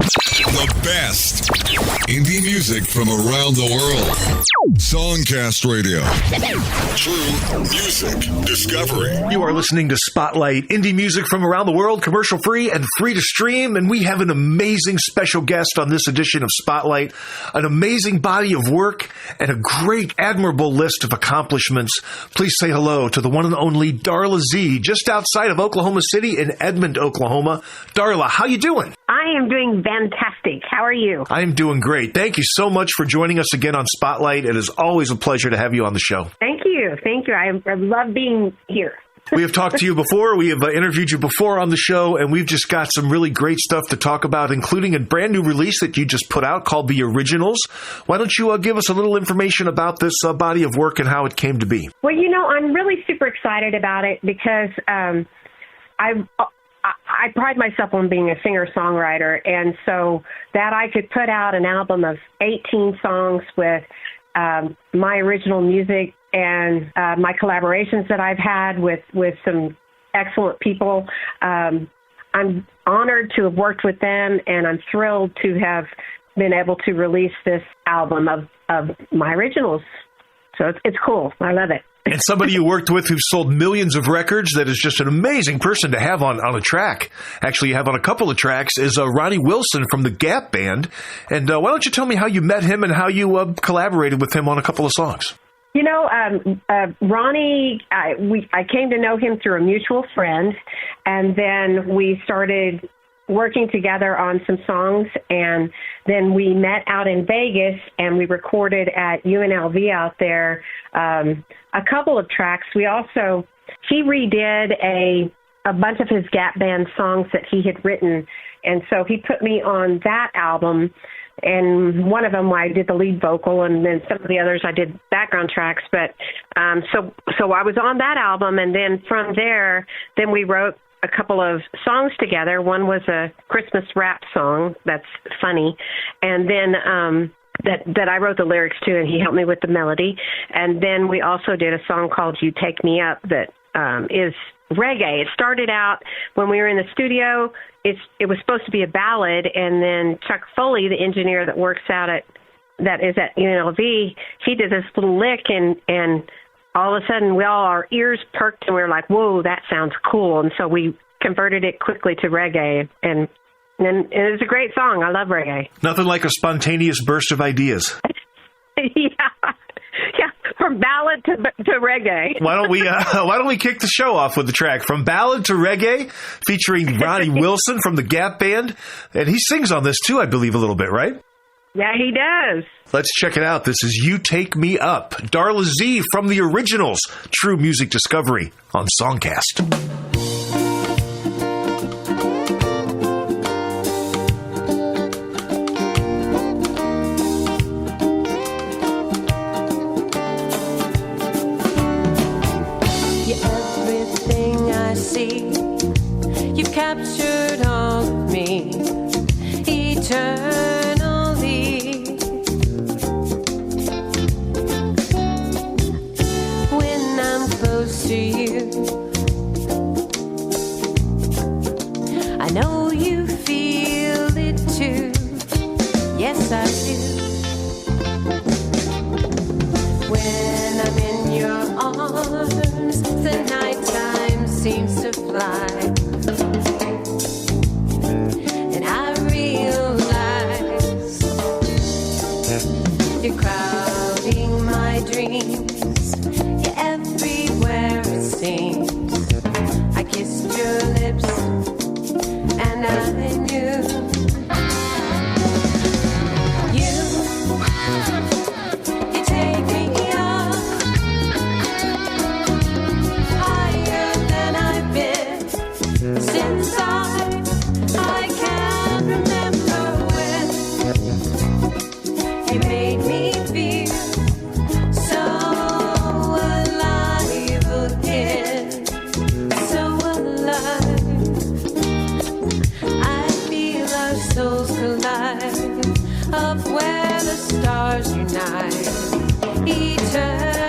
The best indie music from around the world. SongCast Radio. True music discovery. You are listening to Spotlight, indie music from around the world, commercial free and free to stream. And we have an amazing special guest on this edition of Spotlight, an amazing body of work and a great, admirable list of accomplishments. Please say hello to the one and only Darla Z, just outside of Oklahoma City in Edmond, Oklahoma. Darla, how you doing? I am doing fantastic. How are you? I am doing great. Thank you so much for joining us again on Spotlight. It is always a pleasure to have you on the show. Thank you. Thank you. I love being here. We have talked to you before. We have interviewed you before on the show, and we've just got some really great stuff to talk about, including a brand new release that you just put out called The Originals. Why don't you give us a little information about this body of work and how it came to be? Well, I'm really super excited about it because I pride myself on being a singer-songwriter, and so that I could put out an album of 18 songs with my original music and my collaborations that I've had with some excellent people. I'm honored to have worked with them, and I'm thrilled to have been able to release this album of my originals. So it's cool. I love it. And somebody you worked with who's sold millions of records, that is just an amazing person to have on a track. Actually, you have on a couple of tracks is Ronnie Wilson from the Gap Band. And why don't you tell me how you met him and how you collaborated with him on a couple of songs? Ronnie, I came to know him through a mutual friend, and then we started working together on some songs, and then we met out in Vegas, and we recorded at UNLV out there a couple of tracks. He redid a bunch of his Gap Band songs that he had written, and so he put me on that album. And one of them I did the lead vocal, and then some of the others I did background tracks. But so I was on that album, and then from there, then we wrote a couple of songs together. One was a Christmas rap song that's funny, and then that I wrote the lyrics to, and he helped me with the melody. And then we also did a song called "You Take Me Up" that is reggae. It started out when we were in the studio. It was supposed to be a ballad, and then Chuck Foley, the engineer that is at UNLV, he did this little lick, and all of a sudden our ears perked, and we were like, "Whoa, that sounds cool!" And so we converted it quickly to reggae, and it's a great song. I love reggae. Nothing like a spontaneous burst of ideas. Yeah, from ballad to reggae. Why don't we kick the show off with the track From Ballad to Reggae, featuring Ronnie Wilson from the Gap Band, and he sings on this too, I believe, a little bit, right? Yeah, he does. Let's check it out. This is You Take Me Up, Darla Z from The Originals, True Music Discovery on SongCast. You've captured all of me eternally. When I'm close to you, I know you feel it too. Yes, I do. When I'm in your arms, the nighttime seems to fly. You're crowding my dreams. You're everywhere it seems. I kissed your lips and I knew you take me up higher than I've been since I can't remember when you made me feel so alive again, so alive. I feel our souls collide, up where the stars unite,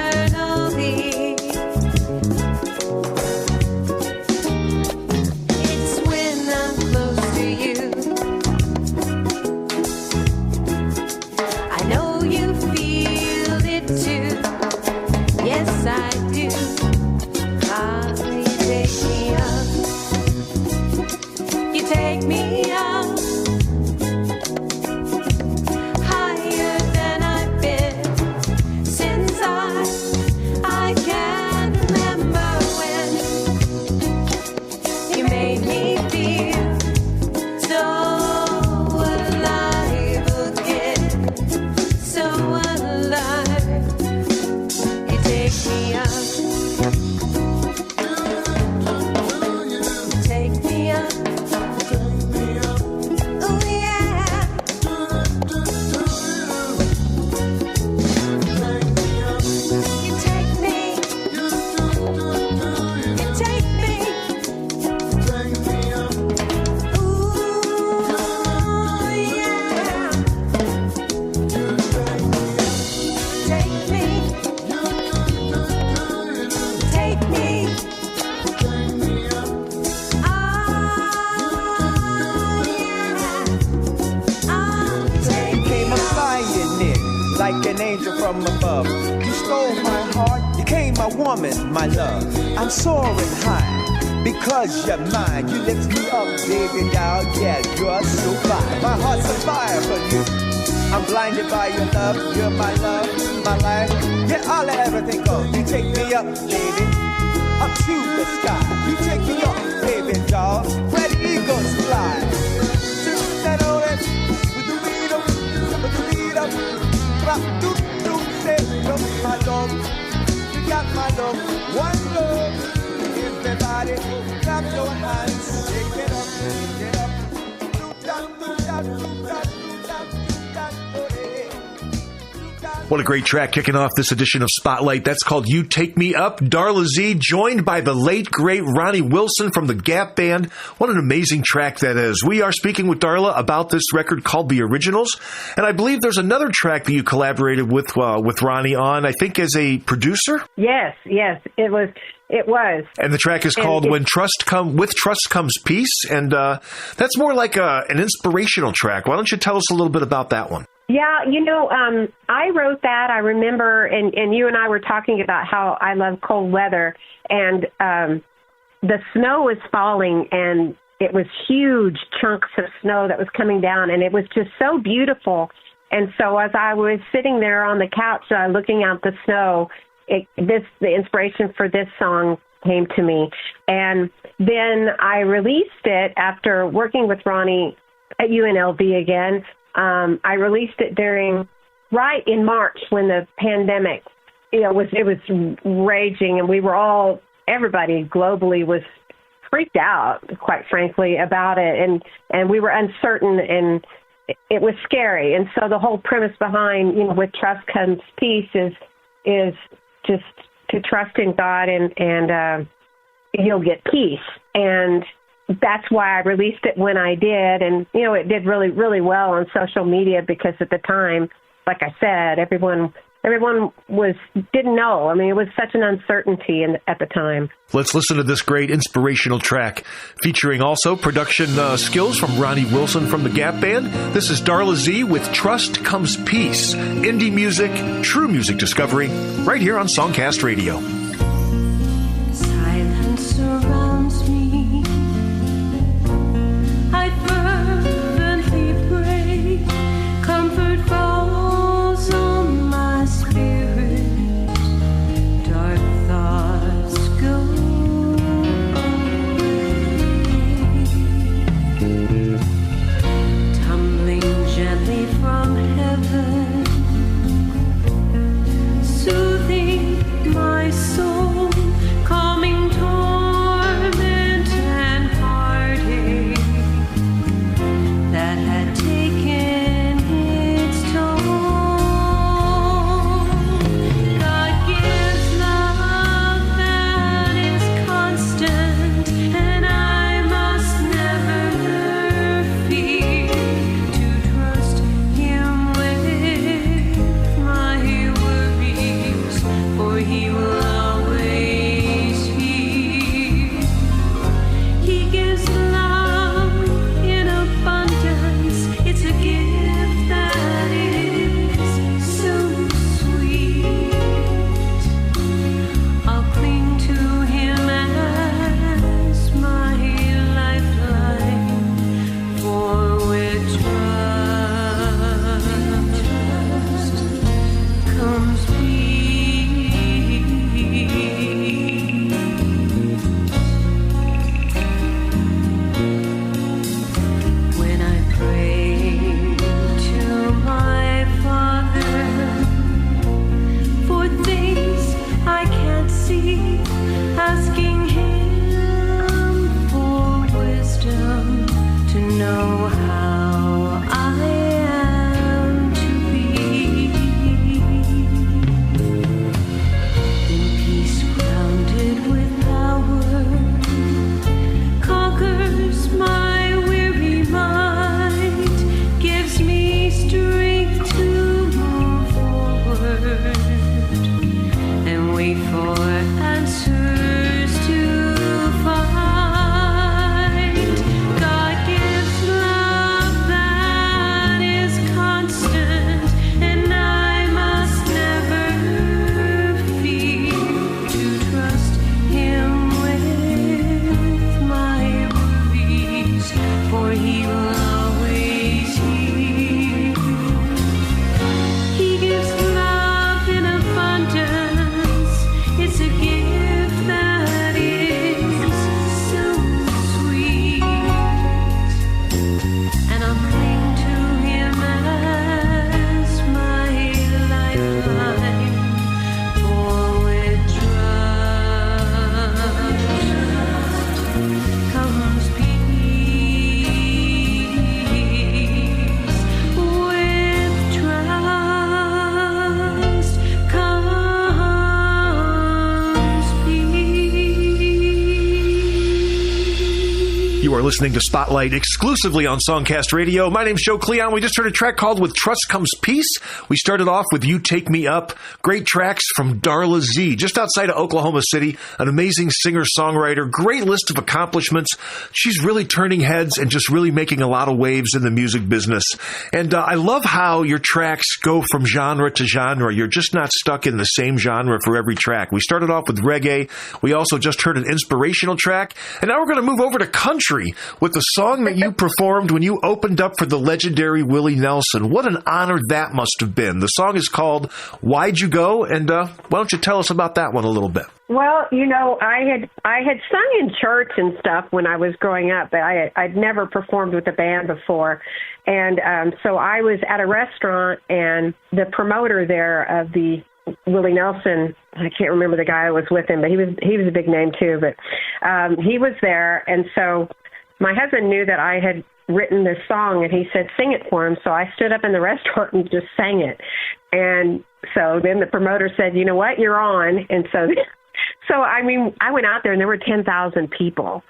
eternally. It's when I'm close to you, like an angel from above. You stole my heart, you became my woman, my love. I'm soaring high because you're mine. You lift me up, baby doll, yeah, you're so fine. My heart's on fire for you. I'm blinded by your love, you're my love, my life. You're all I ever think of. You take me up, baby, up to the sky. You take me up, baby doll, where the eagles fly. That old with the rhythm, say, my love, you got my love, one love. Everybody, clap your hands, shake it up, shake it up. Do that, do that, do that, do that, do that, oh, yeah. What a great track kicking off this edition of Spotlight. That's called You Take Me Up. Darla Z, joined by the late, great Ronnie Wilson from the Gap Band. What an amazing track that is. We are speaking with Darla about this record called The Originals. And I believe there's another track that you collaborated with Ronnie on, I think as a producer? Yes, it was. And the track is called With Trust Comes Peace. And that's more like an inspirational track. Why don't you tell us a little bit about that one? Yeah, I wrote that. I remember, and you and I were talking about how I love cold weather, and the snow was falling, and it was huge chunks of snow that was coming down, and it was just so beautiful. And so as I was sitting there on the couch looking out the snow, the inspiration for this song came to me. And then I released it after working with Ronnie at UNLV again. I released it right in March when the pandemic, it was raging, and we were everybody globally was freaked out, quite frankly, about it, and we were uncertain, and it was scary. And so the whole premise behind, With Trust Comes Peace is just to trust in God and you'll get peace. And that's why I released it when I did. And, it did really, really well on social media because at the time, like I said, everyone didn't know. I mean, it was such an uncertainty at the time. Let's listen to this great inspirational track featuring also production skills from Ronnie Wilson from the Gap Band. This is Darla Z with Trust Comes Peace. Indie music, true music discovery, right here on SongCast Radio. Silence surrounds me. I fervently pray. Comfort falls on my spirit. Dark thoughts go away. Tumbling gently from heaven, soothing my soul. are listening to Spotlight exclusively on SongCast Radio. My name's Joe Cleon. We just heard a track called With Trust Comes Peace. We started off with You Take Me Up. Great tracks from Darla Z, just outside of Oklahoma City. An amazing singer-songwriter. Great list of accomplishments. She's really turning heads and just really making a lot of waves in the music business. And I love how your tracks go from genre to genre. You're just not stuck in the same genre for every track. We started off with reggae. We also just heard an inspirational track. And now we're going to move over to country with the song that you performed when you opened up for the legendary Willie Nelson. What an honor that must have been. The song is called Why'd You Go? And why don't you tell us about that one a little bit? Well, you know, I had sung in church and stuff when I was growing up, but I'd never performed with a band before. And so I was at a restaurant, and the promoter there of the Willie Nelson, I can't remember the guy who was with him, but he was a big name too. But he was there, and so my husband knew that I had written this song, and he said sing it for him. So I stood up in the restaurant and just sang it. And so then the promoter said, "You know what, you're on." And so I mean, I went out there, and there were 10,000 people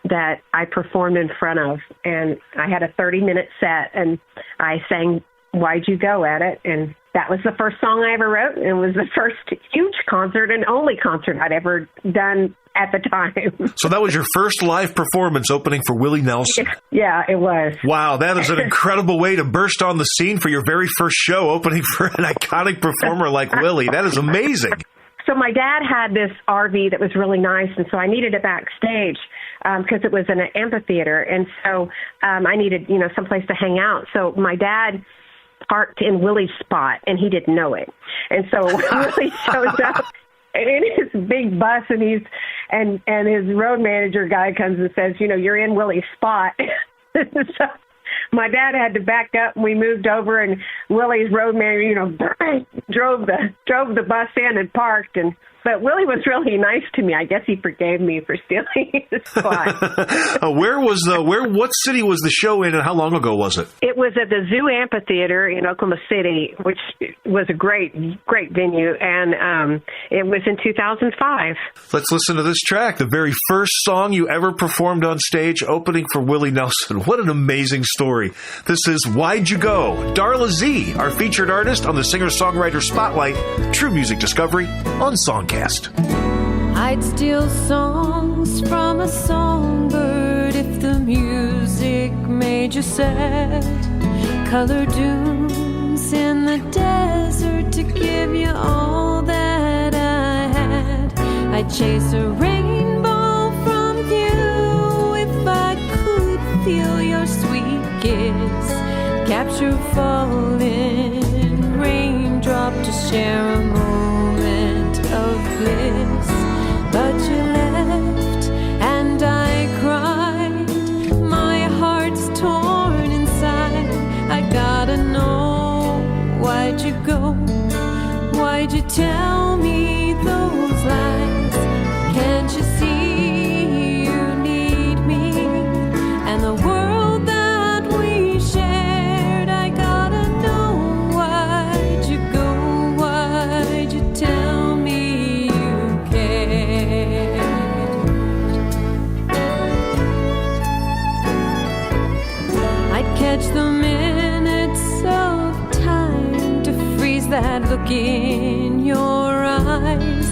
that I performed in front of, and I had a 30-minute set, and I sang Why'd You Go at it, and that was the first song I ever wrote, and it was the first huge concert and only concert I'd ever done at the time. So that was your first live performance opening for Willie Nelson? Yeah, it was. Wow, that is an incredible way to burst on the scene for your very first show, opening for an iconic performer like Willie. That is amazing. So my dad had this RV that was really nice, and so I needed it backstage because it was in an amphitheater, and so I needed, someplace to hang out. So my dad parked in Willie's spot, and he didn't know it. And so Willie shows up in his big bus, and his road manager guy comes and says, "You're in Willie's spot." So my dad had to back up, and we moved over, and Willie's road manager, drove the bus in and parked. But Willie was really nice to me. I guess he forgave me for stealing his spot. What city was the show in, and how long ago was it? It was at the Zoo Amphitheater in Oklahoma City, which was a great venue, and it was in 2005. Let's listen to this track, the very first song you ever performed on stage, opening for Willie Nelson. What an amazing story. This is Why'd You Go? Darla Z, our featured artist on the Singer-Songwriter Spotlight, True Music Discovery on SongCast. I'd steal songs from a songbird if the music made you sad. Color dunes in the desert to give you all that I had. I'd chase a rainbow from you if I could feel your sweet kiss. Capture falling raindrop to share a moment of bliss. But you left and I cried. My heart's torn inside. I gotta know, why'd you go? Why'd you tell me those lies? Can't you see you need me and the world that we shared? I gotta know, why'd you go? Why'd you tell me you cared? I'd catch the minutes of time to freeze that look in your eyes.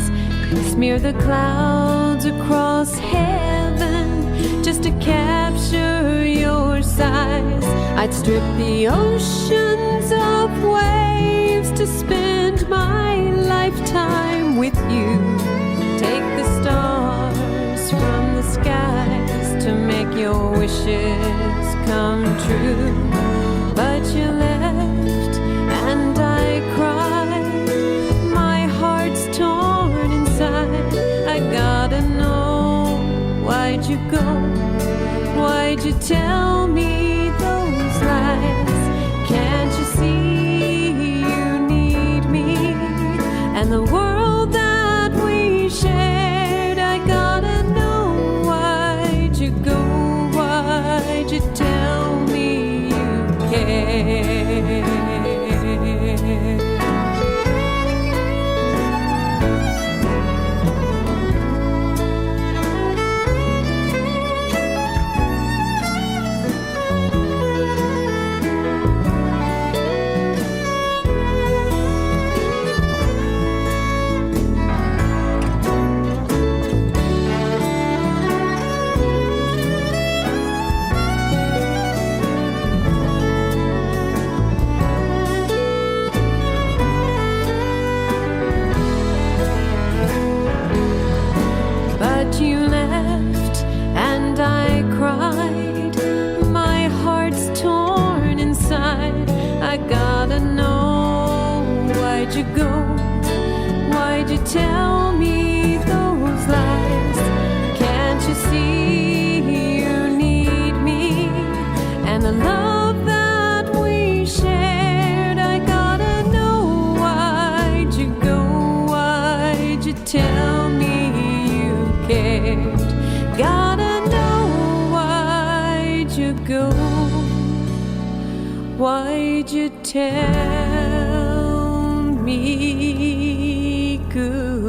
Smear the clouds across heaven just to capture your size. I'd strip the oceans of waves to spend my lifetime with you. Take the stars from the skies to make your wishes come true. But you left and I cried. My heart's torn inside. I gotta know, why'd you go? Why'd you tell me those lies? Can't you see you need me and the world that we shared? I gotta know, why'd you go? Why'd you tell me you cared? tell me those lies? Can't you see you need me? And the love that we shared, I gotta know why'd you go? Why'd you tell me you cared? Gotta know why'd you go? Why'd you tell me goodbye?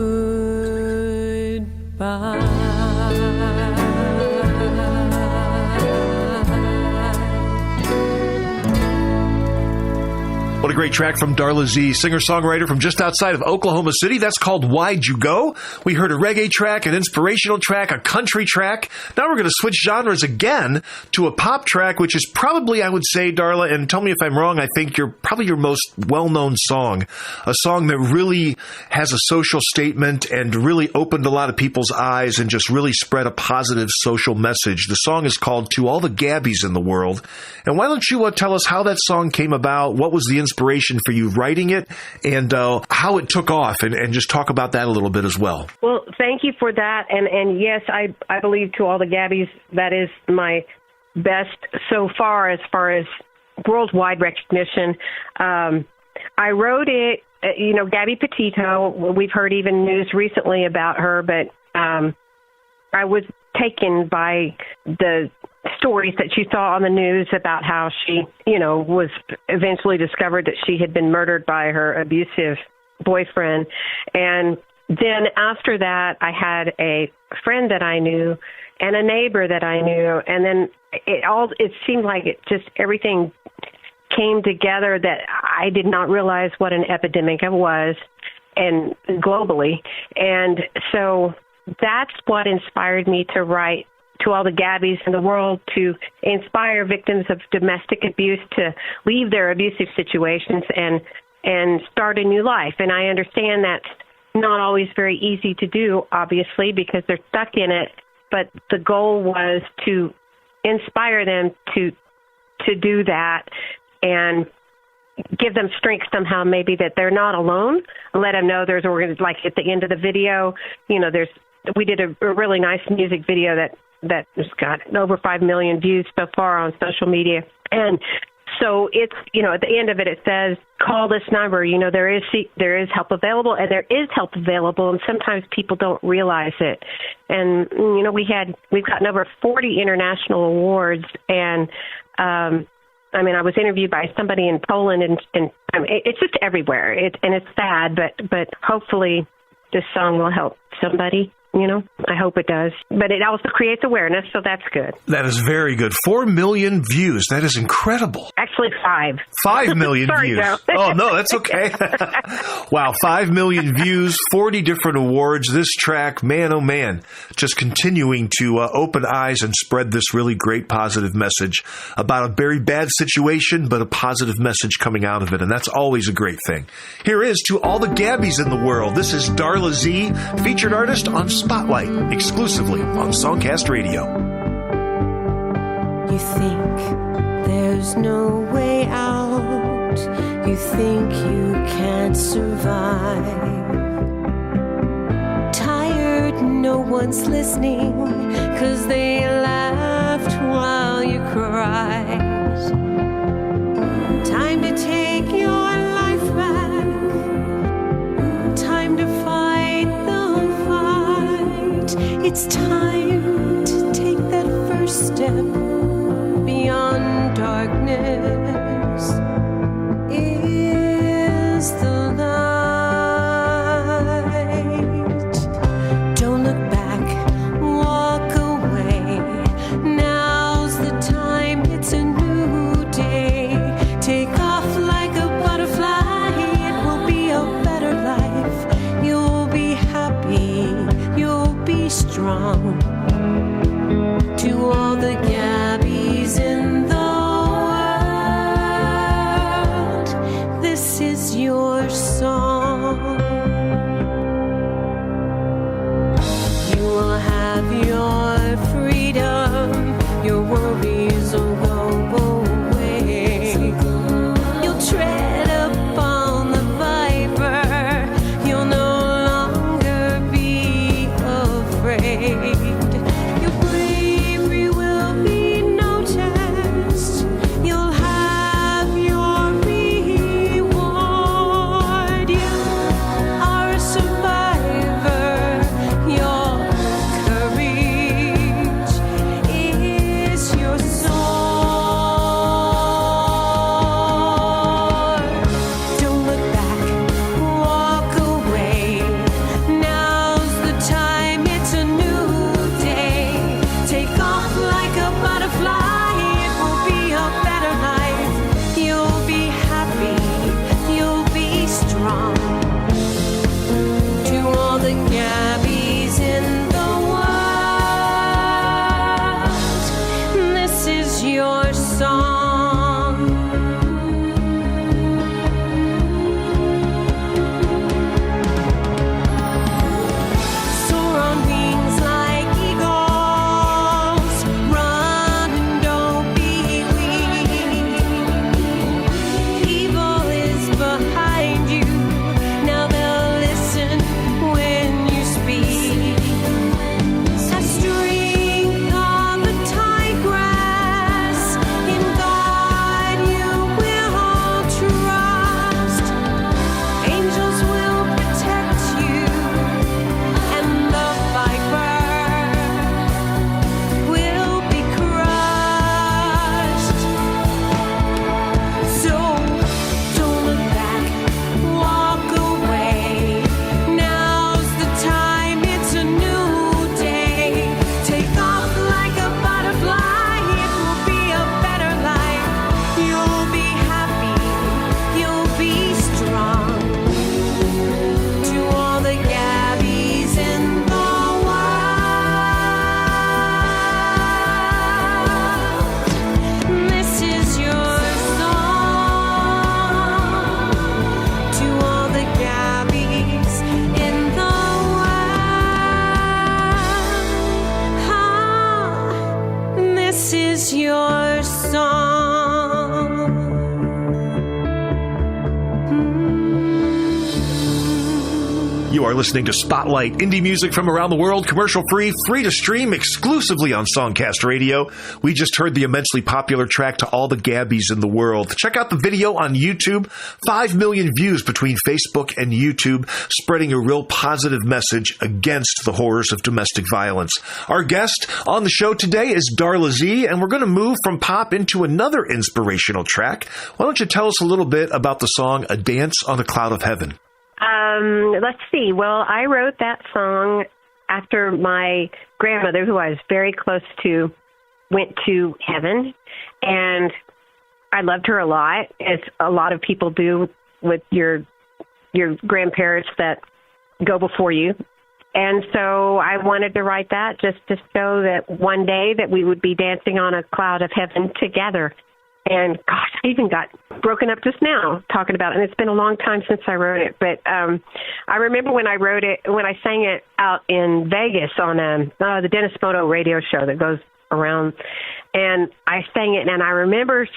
What a great track from Darla Z, singer-songwriter from just outside of Oklahoma City. That's called Why'd You Go? We heard a reggae track, an inspirational track, a country track. Now we're going to switch genres again to a pop track, which is probably, I would say, Darla, and tell me if I'm wrong, I think probably your most well-known song. A song that really has a social statement and really opened a lot of people's eyes and just really spread a positive social message. The song is called To All the Gabbies in the World. And why don't you tell us how that song came about, what was the inspiration for you writing it, and how it took off, and just talk about that a little bit as well. Well, thank you for that. And yes, I believe To All the Gabbies, that is my best so far as worldwide recognition. I wrote it, Gabby Petito, we've heard even news recently about her, but I was taken by the stories that you saw on the news about how she, was eventually discovered that she had been murdered by her abusive boyfriend. And then after that, I had a friend that I knew and a neighbor that I knew. And then it seemed like everything came together that I did not realize what an epidemic it was, and globally. And so that's what inspired me to write To All the Gabbies in the World, to inspire victims of domestic abuse to leave their abusive situations and start a new life. And I understand that's not always very easy to do, obviously, because they're stuck in it. But the goal was to inspire them to do that and give them strength somehow, maybe that they're not alone. Let them know there's like at the end of the video, we did a really nice music video that has got over 5 million views so far on social media. And so it's, at the end of it, it says, call this number. There is help available, and there is help available, and sometimes people don't realize it. And, we've gotten over 40 international awards, and, I was interviewed by somebody in Poland, and it's just everywhere. And it's sad, but hopefully this song will help somebody. I hope it does. But it also creates awareness, so that's good. That is very good. 4 million views. That is incredible. Actually, 5. 5 million Sorry, views. Joe. Oh, no, that's okay. Wow, 5 million views, 40 different awards. This track, man, oh man, just continuing to open eyes and spread this really great positive message about a very bad situation, but a positive message coming out of it. And that's always a great thing. Here is To All the Gabbies in the World. This is Darla Z, featured artist on Spotlight, exclusively on SongCast Radio. You think there's no way out. You think you can't survive. Tired, no one's listening, 'cause they laughed while you cried. Time to take your life back. Time to fight the fight. It's time to take that first step beyond darkness. Is the light. Don't look back, walk away. Now's the time, it's a new day. Take off like a butterfly, it will be a better life. You'll be happy, you'll be strong. To all the Gabbies in the world, this is your You are listening to Spotlight, indie music from around the world, commercial-free, free to stream exclusively on SongCast Radio. We just heard the immensely popular track To All the Gabbies in the World. Check out the video on YouTube. 5 million views between Facebook and YouTube, spreading a real positive message against the horrors of domestic violence. Our guest on the show today is Darla Z, and we're going to move from pop into another inspirational track. Why don't you tell us a little bit about the song A Dance on a Cloud of Heaven? Let's see. Well, I wrote that song after my grandmother, who I was very close to, went to heaven, and I loved her a lot, as a lot of people do with your grandparents that go before you. And so I wanted to write that just to show that one day that we would be dancing on a cloud of heaven together. And gosh, I even got broken up just now talking about it. And it's been a long time since I wrote it. But I remember when I wrote it, when I sang it out in Vegas on the Dennis Bono radio show that goes around. And I sang it, and I remember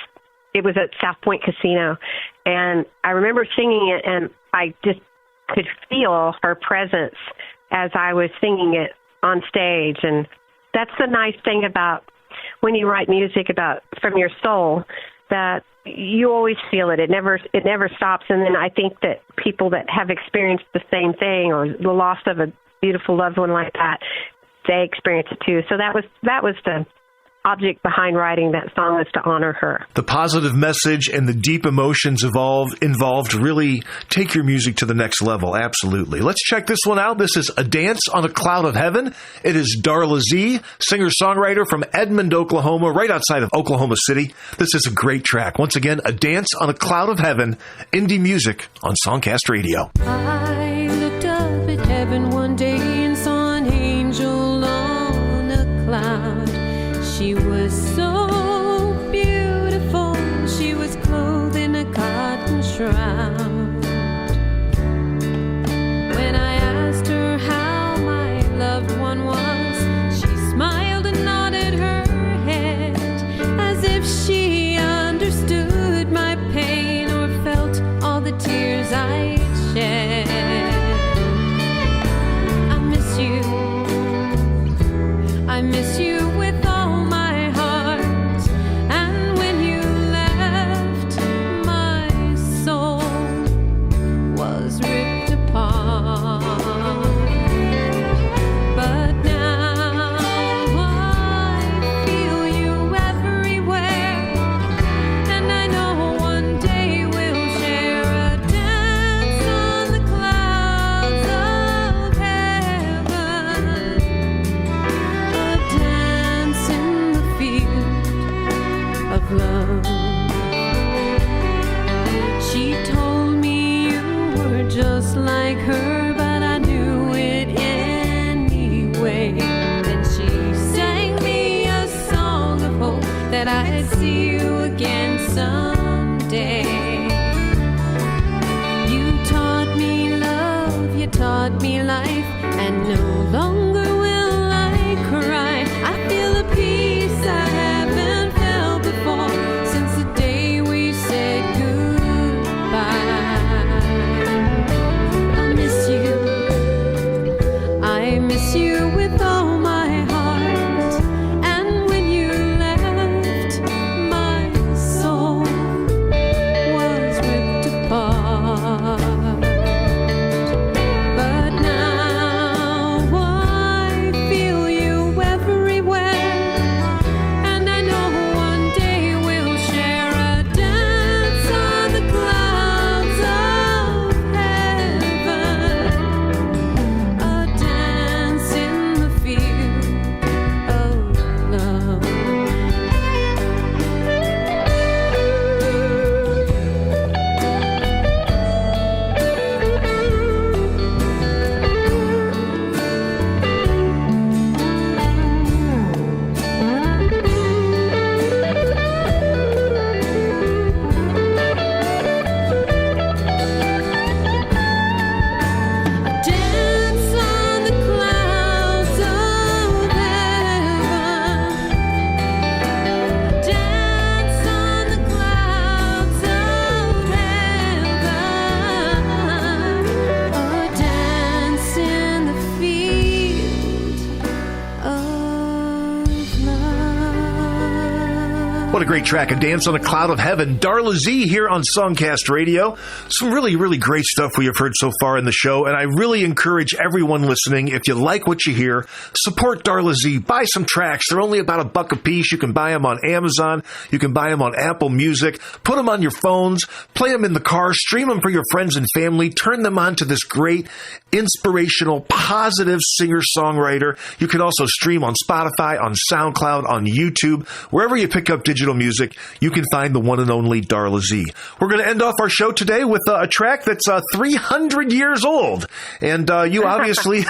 it was at South Point Casino. And I remember singing it, and I just could feel her presence as I was singing it on stage. And that's the nice thing about when you write music from your soul, that you always feel it. It never stops. And then I think that people that have experienced the same thing, or the loss of a beautiful loved one like that, they experience it too. So that was the object behind writing that song, was to honor her. The positive message and the deep emotions involved really take your music to the next level. Absolutely. Let's check this one out. This is A Dance on a Cloud of Heaven. It is Darla Z, singer-songwriter from Edmond, Oklahoma, right outside of Oklahoma City. This is a great track. Once again, A Dance on a Cloud of Heaven, indie music on SongCast Radio. I looked up at heaven one day and saw an angel on a cloud. She was so beautiful, she was clothed in a cotton shroud. When I asked her how my loved one was, she smiled and nodded her head, as if she understood my pain or felt all the tears I shed. I miss you with all my heart, and when you left, my soul was ripped apart. But now I feel you everywhere, and I know one day we'll share a dance on the clouds of heaven, a dance in the field of love. She told me you were just like her, but I knew it anyway. And she sang me a song of hope, that I'd see you again someday. You taught me love, you taught me life, and no longer will I cry. I feel a peace I haven't felt before since the day we said goodbye. I miss a great track, A Dance on a Cloud of Heaven. Darla Z here on SongCast Radio. Some really, really great stuff we have heard so far in the show, and I really encourage everyone listening, if you like what you hear, support Darla Z. Buy some tracks. They're only about $1 a piece. You can buy them on Amazon. You can buy them on Apple Music. Put them on your phones. Play them in the car. Stream them for your friends and family. Turn them on to this great, inspirational, positive singer-songwriter. You can also stream on Spotify, on SoundCloud, on YouTube. Wherever you pick up digital music, you can find the one and only Darla Z. We're going to end off our show today with a track that's 300 years old. And you obviously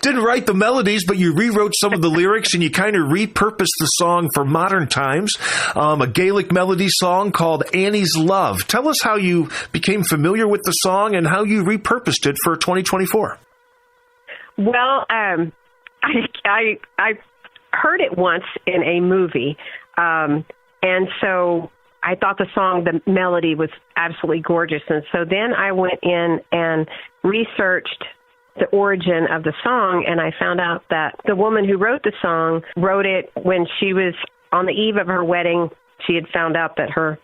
didn't write the melodies, but you rewrote some of the lyrics and you kind of repurposed the song for modern times. A Gaelic melody song called Annie's Love. Tell us how you became familiar with the song and how you repurposed it for 2024. Well, I heard it once in a movie. And so I thought the melody was absolutely gorgeous. And so then I went in and researched the origin of the song, and I found out that the woman who wrote the song wrote it when she was on the eve of her wedding. She had found out that her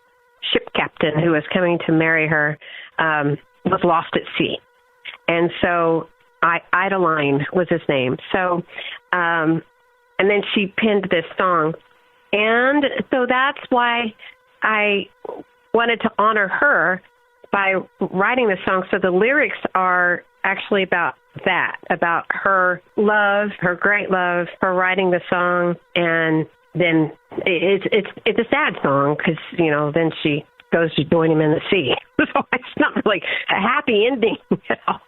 ship captain, who was coming to marry her, was lost at sea. And so Idaline was his name. So, and then she penned this song. And so that's why I wanted to honor her by writing the song. So the lyrics are actually about that, about her love, her great love, her writing the song. And then it's a sad song because, then she goes to join him in the sea. So it's not really a happy ending at all.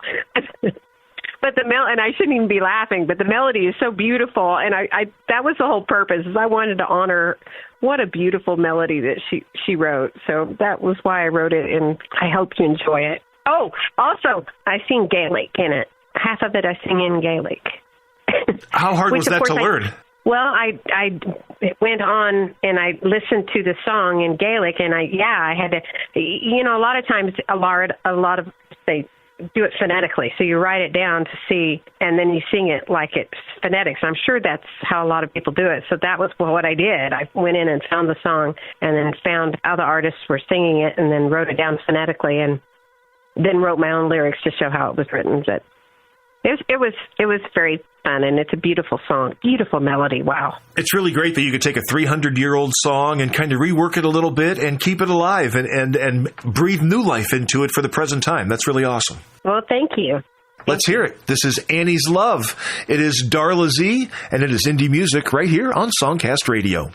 But and I shouldn't even be laughing, but the melody is so beautiful, and I that was the whole purpose, is I wanted to honor what a beautiful melody that she wrote. So that was why I wrote it, and I hope you enjoy it. Oh, also, I sing Gaelic in it. Half of it I sing in Gaelic. How hard was that to learn? Well, I went on and I listened to the song in Gaelic, and I had to, a lot of times a lot of they do it phonetically. So you write it down to see, and then you sing it like it's phonetics. I'm sure that's how a lot of people do it. So that was what I did. I went in and found the song and then found how the artists were singing it and then wrote it down phonetically and then wrote my own lyrics to show how it was written. But it was very fun, and it's a beautiful song, beautiful melody. Wow. It's really great that you could take a 300-year-old song and kind of rework it a little bit and keep it alive and breathe new life into it for the present time. That's really awesome. Well, thank you. Let's hear it. This is Annie's Love. It is Darla Z, and it is indie music right here on SongCast Radio.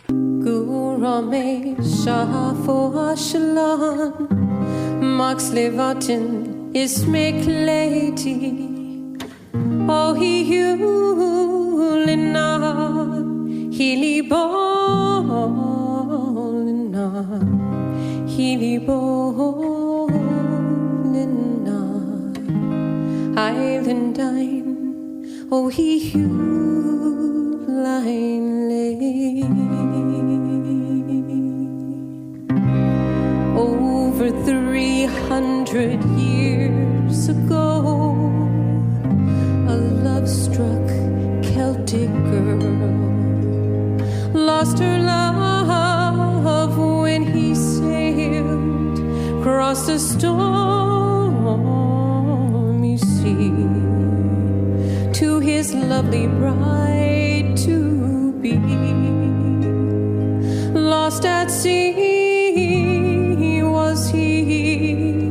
Max Levatin is Lady. Oh, he Hulina, Hili Bolina, Hili Bolina, Islandine, oh, he Huline lay. Over 300 years ago, a love-struck Celtic girl lost her love when he sailed across the stormy sea to his lovely bride to be. Lost at sea was he,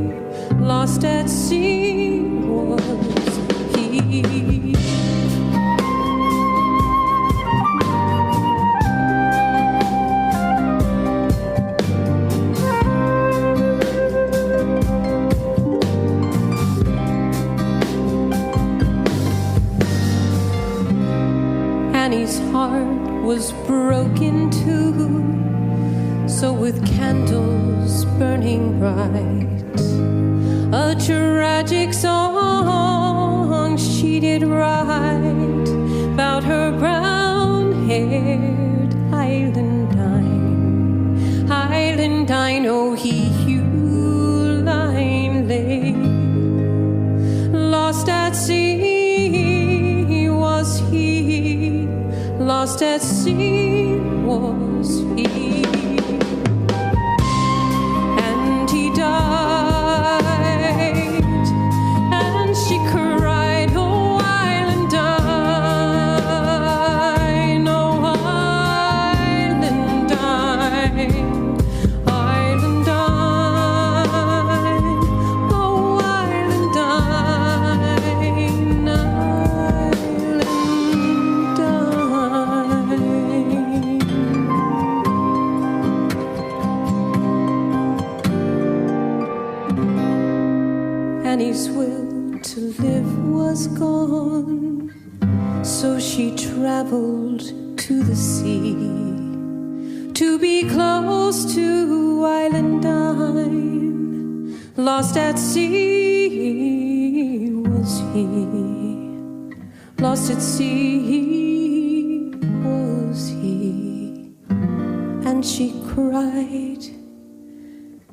lost at sea was he. Annie's heart was broken too, so with candles burning bright, a tragic song she did write about her brown-haired Highlandine, oh, he Huline lay. Lost at sea was he, lost at sea was he. Annie's will to live was gone, so she traveled to the sea to be close to Island 9. Lost at sea was he, lost at sea was he, and she cried,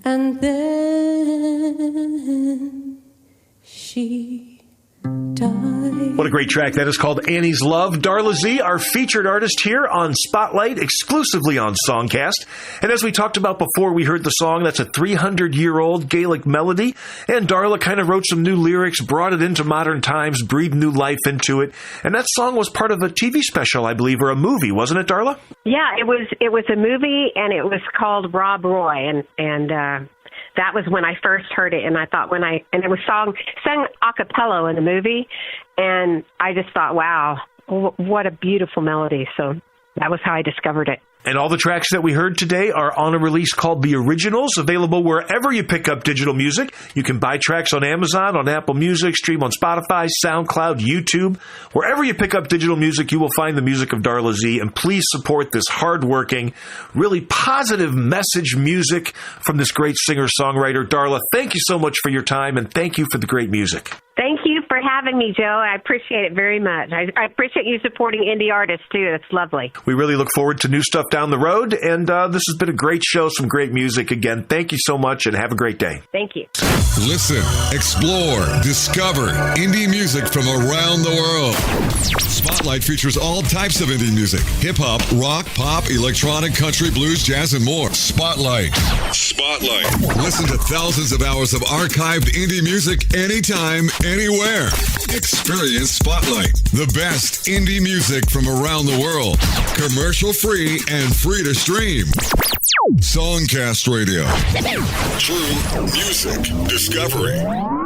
and then she died. What a great track. That is called Annie's Love. Darla Z, our featured artist here on Spotlight, exclusively on SongCast. And as we talked about before we heard the song, that's a 300-year-old Gaelic melody. And Darla kind of wrote some new lyrics, brought it into modern times, breathed new life into it. And that song was part of a TV special, I believe, or a movie, wasn't it, Darla? Yeah, it was a movie, and it was called Rob Roy, and that was when I first heard it, and I thought and it was sung a cappella in the movie, and I just thought, wow, what a beautiful melody. So that was how I discovered it. And all the tracks that we heard today are on a release called The Originals, available wherever you pick up digital music. You can buy tracks on Amazon, on Apple Music, stream on Spotify, SoundCloud, YouTube. Wherever you pick up digital music, you will find the music of Darla Z. And please support this hardworking, really positive message music from this great singer-songwriter. Darla, thank you so much for your time, and thank you for the great music. Thank you for having me, Joe. I appreciate it very much. I appreciate you supporting indie artists, too. That's lovely. We really look forward to new stuff down the road, and this has been a great show, some great music. Again, thank you so much, and have a great day. Thank you. Listen, explore, discover indie music from around the world. Spotlight features all types of indie music: hip-hop, rock, pop, electronic, country, blues, jazz, and more. Spotlight. Listen to thousands of hours of archived indie music anytime, anywhere. Experience Spotlight, the best indie music from around the world. Commercial free and free to stream. SongCast Radio. True music discovery.